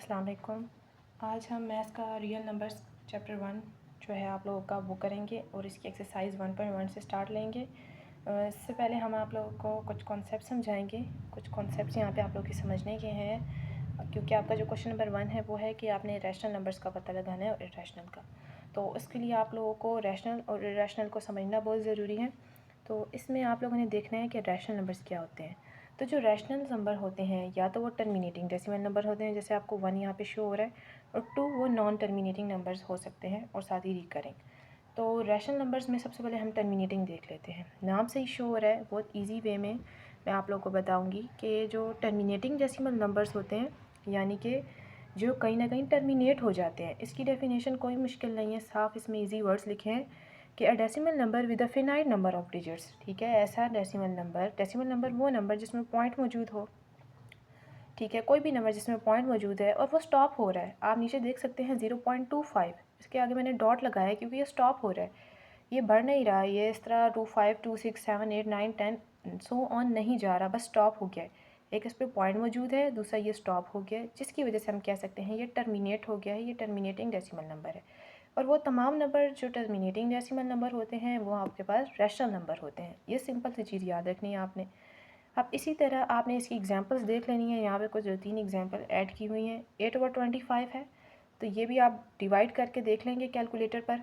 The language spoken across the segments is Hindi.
अस्सलाम वालेकुम। आज हम मैथ्स का रियल नंबर्स चैप्टर 1 जो है आप लोगों का वो करेंगे और इसकी एक्सरसाइज 1.1 से स्टार्ट लेंगे। इससे पहले हम आप लोगों को कुछ कॉन्सेप्ट समझाएंगे। कुछ कॉन्सेप्ट्स यहाँ पे आप लोग के समझने के हैं, क्योंकि आपका जो क्वेश्चन नंबर 1 है वो है कि आपने रैशनल नंबर्स का पता लगाना है और इरेशनल का। तो इसके लिए आप लोगों को रैशनल और इरेशनल को समझना बहुत ज़रूरी है। तो इसमें आप लोगों ने देखना है कि रैशनल नंबर्स क्या होते हैं। तो जो रैशनल नंबर होते हैं या तो वो टर्मिनेटिंग डेसिमल नंबर होते हैं, जैसे आपको 1 यहाँ पे शो हो रहा है, और 2 वो नॉन टर्मिनेटिंग नंबर्स हो सकते हैं और साथ ही रिकरिंग। तो रैशनल नंबर्स में सबसे पहले हम टर्मिनेटिंग देख लेते हैं। नाम से ही शो हो रहा है, बहुत ईजी वे में मैं आप लोगों को बताऊँगी कि जो टर्मिनेटिंग डेसिमल नंबर्स होते हैं, यानी कि जो कहीं ना कहीं टर्मिनेट हो जाते हैं। इसकी डेफिनेशन कोई मुश्किल नहीं है, साफ इसमें ईजी वर्ड्स लिखे हैं कि a decimal number with a finite number of digits. ठीक है, ऐसा डेसिमल नंबर वो नंबर जिसमें पॉइंट मौजूद हो। ठीक है, कोई भी नंबर जिसमें पॉइंट मौजूद है और वो स्टॉप हो रहा है। आप नीचे देख सकते हैं 0.25, इसके आगे मैंने डॉट लगाया है क्योंकि ये स्टॉप हो रहा है, ये बढ़ नहीं रहा, ये इस तरह 25, 26, 7, 8, 9, 10 सो ऑन नहीं जा रहा, बस स्टॉप हो गया है। एक इस पर पॉइंट मौजूद है, दूसरा ये स्टॉप हो गया है, जिसकी वजह से हम कह सकते हैं ये टर्मिनेट हो गया है, ये टर्मिनेटिंग डेसिमल नंबर है। और वो तमाम नंबर जो टर्मिनेटिंग डेसिमल नंबर होते हैं वो आपके पास रैशनल नंबर होते हैं। ये सिंपल सी चीज़ याद रखनी है आपने। अब इसी तरह आपने इसकी एग्जांपल्स देख लेनी है। यहाँ पे कुछ 2-3 एग्जांपल ऐड की हुई हैं। 8/25 है, तो ये भी आप डिवाइड करके देख लेंगे कैलकुलेटर पर,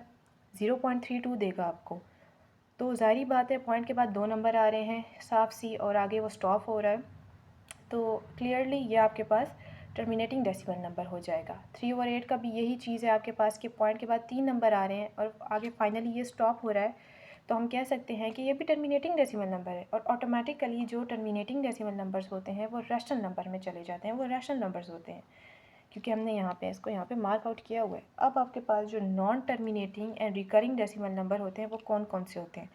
0.32 देगा आपको। तो ज़ाहिर बात है पॉइंट के बाद 2 नंबर आ रहे हैं साफ सी, और आगे वो स्टॉप हो रहा है, तो क्लियरली ये आपके पास टर्मिनेटिंग डेसिमल नंबर हो जाएगा। 3/8 का भी यही चीज़ है आपके पास कि पॉइंट के बाद 3 नंबर आ रहे हैं और आगे फाइनली ये स्टॉप हो रहा है, तो हम कह सकते हैं कि ये भी टर्मिनेटिंग डेसिमल नंबर है। और ऑटोमेटिकली जो टर्मिनेटिंग डेसिमल नंबर्स होते हैं वो रैशनल नंबर में चले जाते हैं, वो रैशनल नंबर्स होते हैं, क्योंकि हमने यहाँ पे इसको यहाँ पे मार्क आउट किया हुआ है। अब आपके पास जो non terminating and recurring decimal number होते हैं वो कौन कौन से होते हैं।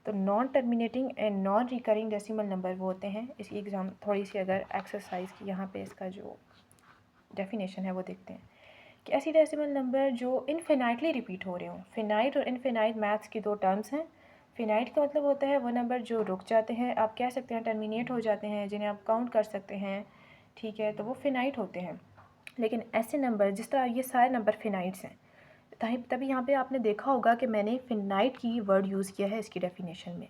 तो non terminating and non recurring decimal number वो होते हैं, इसकी एग्जाम थोड़ी सी अगर एक्सरसाइज की यहाँ पे इसका जो डेफिनेशन है वो देखते हैं कि ऐसी डेसिमल नंबर जो इनफिनाइटली रिपीट हो रहे हों। फिनाइट और इनफिनाइट मैथ्स की 2 टर्म्स हैं। फिनाइट का मतलब होता है वो नंबर जो रुक जाते हैं, आप कह सकते हैं टर्मिनेट हो जाते हैं, जिन्हें आप काउंट कर सकते हैं। ठीक है, तो वो फिनाइट होते हैं। लेकिन ऐसे नंबर जिस तरह ये सारे नंबर फिनाइट्स हैं, तभी यहाँ पे आपने देखा होगा कि मैंने फिनाइट की वर्ड यूज़ किया है इसकी डेफिनेशन में।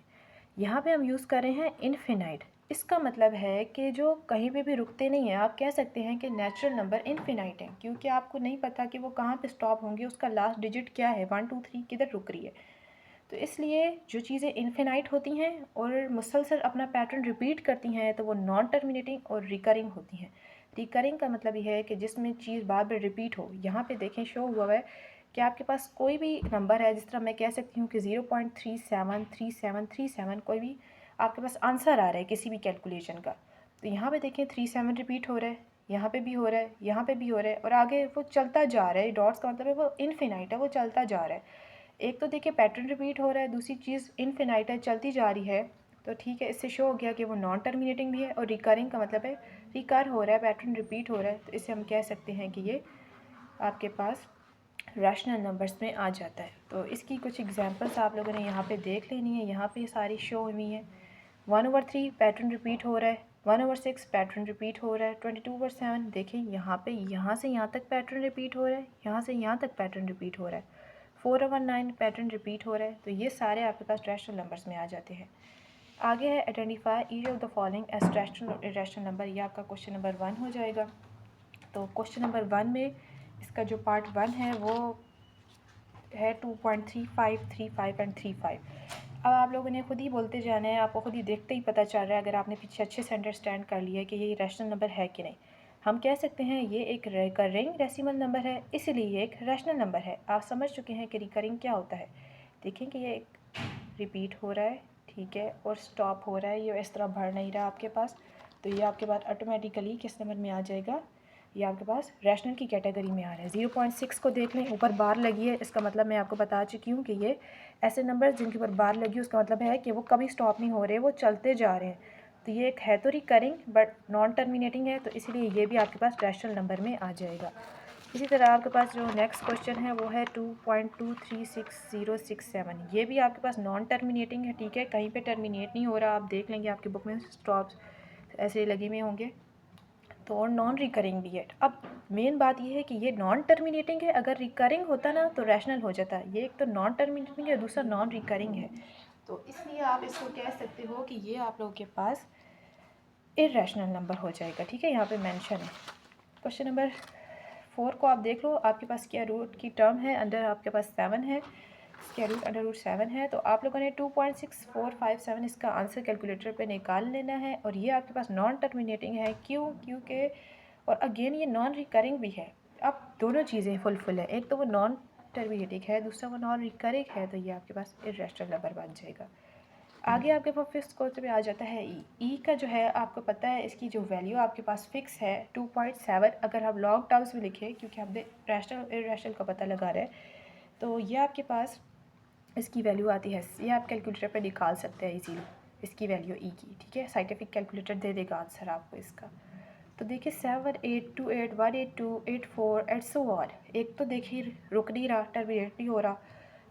यहाँ पे हम यूज़ कर रहे हैं इनफिनाइट। इसका मतलब है कि जो कहीं पे भी रुकते नहीं हैं। आप कह सकते हैं कि नेचुरल नंबर इनफिनाइट हैं, क्योंकि आपको नहीं पता कि वो कहाँ पे स्टॉप होंगे, उसका लास्ट डिजिट क्या है, 1, 2, 3 किधर रुक रही है। तो इसलिए जो चीज़ें इनफिनाइट होती हैं और मुसलसल अपना पैटर्न रिपीट करती हैं, तो वो नॉन टर्मिनेटिंग और रिकरिंग होती हैं। रिकरिंग का मतलब ये है कि जिसमें चीज़ बार बार रिपीट हो। यहाँ पे देखें शो हुआ है कि आपके पास कोई भी नंबर है, जिस तरह मैं कह सकती हूँ कि 0.373737 कोई भी आपके पास आंसर आ रहा है किसी भी कैलकुलेशन का। तो यहाँ पे देखें 37 रिपीट हो रहा है, यहाँ पे भी हो रहा है, यहाँ पे भी हो रहा है, और आगे वो चलता जा रहा है। डॉट्स का मतलब है वो इनफिनाइट है, वो चलता जा रहा है। एक तो देखिए पैटर्न रिपीट हो रहा है, दूसरी चीज़ इनफिनाइट है, चलती जा रही है। तो ठीक है, इससे शो हो गया कि वो नॉन टर्मिनेटिंग भी है, और रिकरिंग का मतलब है रिकर हो रहा है, पैटर्न रिपीट हो रहा है। तो इससे हम कह सकते हैं कि ये आपके पास रैशनल नंबर्स में आ जाता है। तो इसकी कुछ एग्जांपल्स आप लोगों ने यहाँ पे देख लेनी है। यहाँ पे सारी शो हुई हैं। 1/3 पैटर्न रिपीट हो रहा है, 1/6 पैटर्न रिपीट हो रहा है, 22/7 देखें यहाँ पे यहाँ से यहाँ तक पैटर्न रिपीट हो रहा है, यहाँ से यहाँ तक पैटर्न रिपीट हो रहा है, 4/9 पैटर्न रिपीट हो रहा है। तो ये सारे आपके पास रैशनल नंबर्स में आ जाते हैं। आगे है identify each of the following as rational और इरेशनल नंबर। ये आपका क्वेश्चन नंबर 1 हो जाएगा। तो क्वेश्चन नंबर 1 में इसका जो पार्ट 1 है वो है 2.35, 35 एंड 35। अब आप लोगों ने खुद ही बोलते जाना है, आपको खुद ही देखते ही पता चल रहा है, अगर आपने पीछे अच्छे से अंडरस्टैंड कर लिया है कि ये रैशनल नंबर है कि नहीं। हम कह सकते हैं ये एक रिकरिंग डेसिमल नंबर है, इसलिए ये एक रैशनल नंबर है। आप समझ चुके हैं कि रिकरिंग क्या होता है। देखें कि ये एक रिपीट हो रहा है, ठीक है, और स्टॉप हो रहा है, ये इस तरह बढ़ नहीं रहा आपके पास। तो ये आपके पास ऑटोमेटिकली किस नंबर में आ जाएगा, ये आपके पास रैशनल की कैटेगरी में आ रहा है। 0.6 को देख लें, ऊपर बार लगी है, इसका मतलब मैं आपको बता चुकी हूँ कि ये ऐसे नंबर जिनके ऊपर बार लगी है, उसका मतलब है कि वो कभी स्टॉप नहीं हो रहे, वो चलते जा रहे हैं। तो ये एक है तो रिकरिंग बट नॉन टर्मिनेटिंग है, तो इसीलिए ये भी आपके पास रैशनल नंबर में आ जाएगा। इसी तरह आपके पास जो नेक्स्ट क्वेश्चन है वो है 2.236067। ये भी आपके पास नॉन टर्मिनेटिंग है, ठीक है, कहीं पे टर्मिनेट नहीं हो रहा। आप देख लेंगे आपकी बुक में स्टॉप्स ऐसे लगे हुए होंगे। तो और नॉन रिकरिंग भी है। अब मेन बात ये है कि ये नॉन टर्मिनेटिंग है, अगर रिकरिंग होता ना तो रैशनल हो जाता। ये एक तो नॉन टर्मिनेटिंग है, दूसरा नॉन रिकरिंग है, तो इसलिए आप इसको कह सकते हो कि ये आप लोगों के पास इर्रेशनल नंबर हो जाएगा। ठीक है, यहाँ पे मेंशन है। क्वेश्चन नंबर 4 को आप देख लो, आपके पास स्क्वायर रूट की टर्म है, अंडर आपके पास 7 है, स्क्वायर रूट अंडर रूट 7 है, तो आप लोगों ने 2.6457 इसका आंसर कैलकुलेटर पे निकाल लेना है। और ये आपके पास नॉन टर्मिनेटिंग है, क्योंकि और अगेन ये नॉन रिकरिंग भी है। अब दोनों चीज़ें फुलफिल है, एक तो वो नॉन टर्मिनेटिंग है, दूसरा वो नॉन रिकरिंग है, तो ये आपके पास इर्रेशनल नंबर बन जाएगा। आगे आपके पास फिफ्थ क्वेश्चन पे आ जाता है ई का जो है आपको पता है इसकी जो वैल्यू आपके पास फिक्स है 2.7। अगर हम लॉन्ग टर्म्स में लिखें, क्योंकि हमने रैशनल इर्रेशनल का पता लगा रहे हैं, तो ये आपके पास इसकी वैल्यू आती है, ये आप कैलकुलेटर पे निकाल सकते हैं इजीली इसकी वैल्यू ई की। ठीक है, साइंटिफिक कैलकुलेटर दे देगा आंसर आपको इसका। तो देखिए 7 8 2 8 1 8 2 8 4 एट सो और एक तो देखिए रुक नहीं रहा, टर्मिनेट नहीं हो रहा।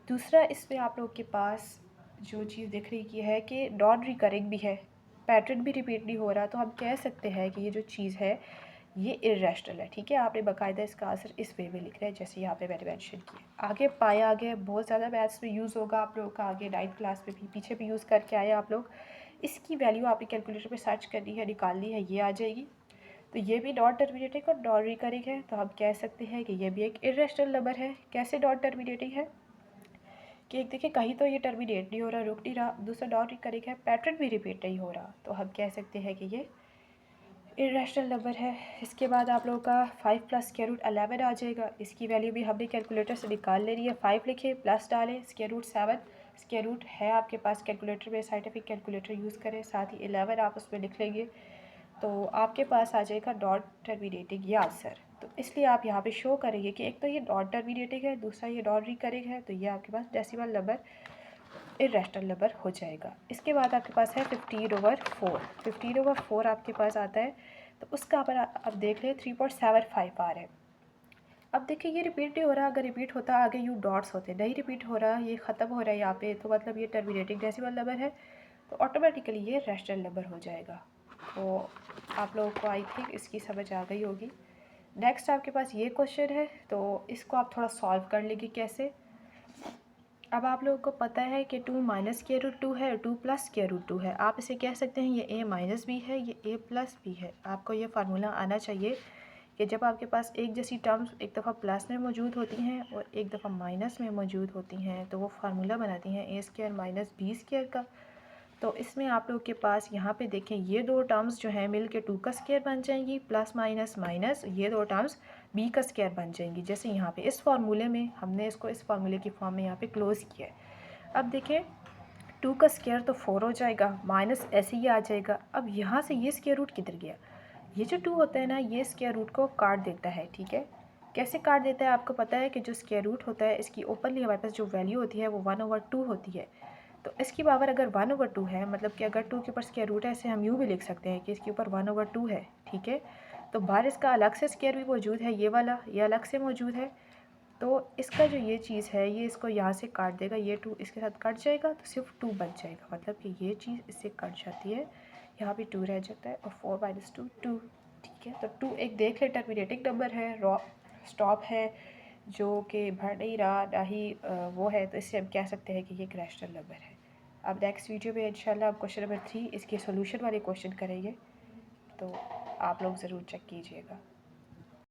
दूसरा इसमें आप लोग के पास जो चीज़ दिख रही की है कि नॉन रिकरिंग भी है, पैटर्न भी रिपीट नहीं हो रहा, तो हम कह सकते हैं कि ये जो चीज़ है ये इर्रेशनल है। ठीक है, आपने बाकायदा इसका आंसर इस वे में लिख रहे हैं जैसे यहाँ पे मैंने मेंशन किया। आगे पाया आगे बहुत ज़्यादा मैथ्स में यूज़ होगा आप लोगों का, आगे 9th क्लास में भी पीछे भी यूज़ करके आए आप लोग। इसकी वैल्यू आपने कैलकुलेटर पे सर्च करनी है, निकालनी है, ये आ जाएगी। तो ये भी नॉन टर्मिनेटिंग और नॉन रिकरिंग है, तो हम कह सकते हैं कि ये भी एक इर्रेशनल नंबर है। कैसे नॉन टर्मिनेटिंग है कि एक देखिए कहीं तो ये टर्मिनेट नहीं हो रहा, रुक नहीं रहा, दूसरा नॉन रिकरिंग है, पैटर्न भी रिपीट नहीं हो रहा, तो हम कह सकते हैं कि ये इर्रेशनल नंबर है। इसके बाद आप लोगों का 5 प्लस स्क्वायर रूट 11 आ जाएगा। इसकी वैल्यू भी हमने कैलकुलेटर से निकाल लेनी है। 5 लिखे, प्लस डालें, स्क्वायर रूट 7, स्क्वायर रूट है आपके पास कैलकुलेटर में, साइंटिफिक कैलकुलेटर यूज़ करें, साथ ही 11 आप उसमें लिख लेंगे, तो आपके पास आ जाएगा नॉन टर्मिनेटिंग ये आंसर। तो इसलिए आप यहाँ पे शो करेंगे कि एक तो ये नॉन टर्मिनेटिंग है, दूसरा ये नॉन रिकरिंग है, तो ये आपके पास डेसिमल नंबर इर्रेशनल नंबर हो जाएगा। इसके बाद आपके पास है 15/4। 15/4 आपके पास आता है, तो उसका पर आप देख लें 3.75 आ रहा है। अब देखिए ये रिपीट नहीं हो रहा, अगर रिपीट होता आगे यू डॉट्स होते, नहीं रिपीट हो रहा, ये ख़त्म हो रहा है यहाँ पे, तो मतलब ये टर्मिनेटिंग डेसिमल नंबर है, तो ऑटोमेटिकली ये रैशनल नंबर हो जाएगा। तो आप लोगों को आई थिंक इसकी समझ आ गई होगी। नेक्स्ट आपके पास ये क्वेश्चन है, तो इसको आप थोड़ा सॉल्व कर लेंगे कैसे। अब आप लोगों को पता है कि 2 माइनस स्क्वायर रूट 2 है, 2 प्लस स्क्वायर रूट 2 है। आप इसे कह सकते हैं ये a माइनस भी है, ये a प्लस भी है। आपको ये फार्मूला आना चाहिए कि जब आपके पास एक जैसी टर्म्स एक दफ़ा प्लस में मौजूद होती हैं और एक दफ़ा माइनस में मौजूद होती हैं, तो वो फार्मूला बनाती हैं a square minus b square का। तो इसमें आप लोग के पास यहाँ पे देखें ये दो टर्म्स जो हैं मिल के 2 का स्क्वायर बन जाएंगी, प्लस माइनस माइनस ये दो टर्म्स b का स्क्वायर बन जाएंगी। जैसे यहाँ पे इस फार्मूले में हमने इसको इस फार्मूले की फॉर्म में यहाँ पे क्लोज़ किया है। अब देखें 2 का स्क्वायर तो 4 हो जाएगा, माइनस ऐसे ही आ जाएगा। अब यहाँ से ये स्क्वायर रूट किधर गया, ये जो 2 होता है ना ये स्क्वायर रूट को काट देता है। ठीक है, कैसे काट देता है आपको पता है कि जो स्क्वायर रूट होता है इसकी ओपनली हमारे पास जो वैल्यू होती है वो 1/2 होती है। तो इसकी पावर अगर 1/2 है, मतलब कि अगर 2 के ऊपर स्क्वायर रूट है, ऐसे हम यूँ भी लिख सकते हैं कि इसके ऊपर 1/2 है। ठीक है, तो बाहर इसका अलग से स्क्वायर भी मौजूद है, ये वाला ये अलग से मौजूद है, तो इसका जो ये चीज़ है ये इसको यहाँ से काट देगा, ये 2 इसके साथ कट जाएगा, तो सिर्फ 2 बच जाएगा, मतलब कि ये चीज़ इससे कट जाती है, यहाँ भी 2 रह जाता है, और 4 माइनस 2 2। ठीक है, तो 2 एक देख ले टर्मिनेटिंग नंबर है, रॉ स्टॉप है जो कि बढ़ नहीं रहा ना ही वो है, तो इससे हम कह सकते हैं कि ये एक रैशनल नंबर है। अब नेक्स्ट वीडियो में इंशाल्लाह हम क्वेश्चन नंबर 3 इसके सोल्यूशन वाले क्वेश्चन करेंगे, तो आप लोग ज़रूर चेक कीजिएगा।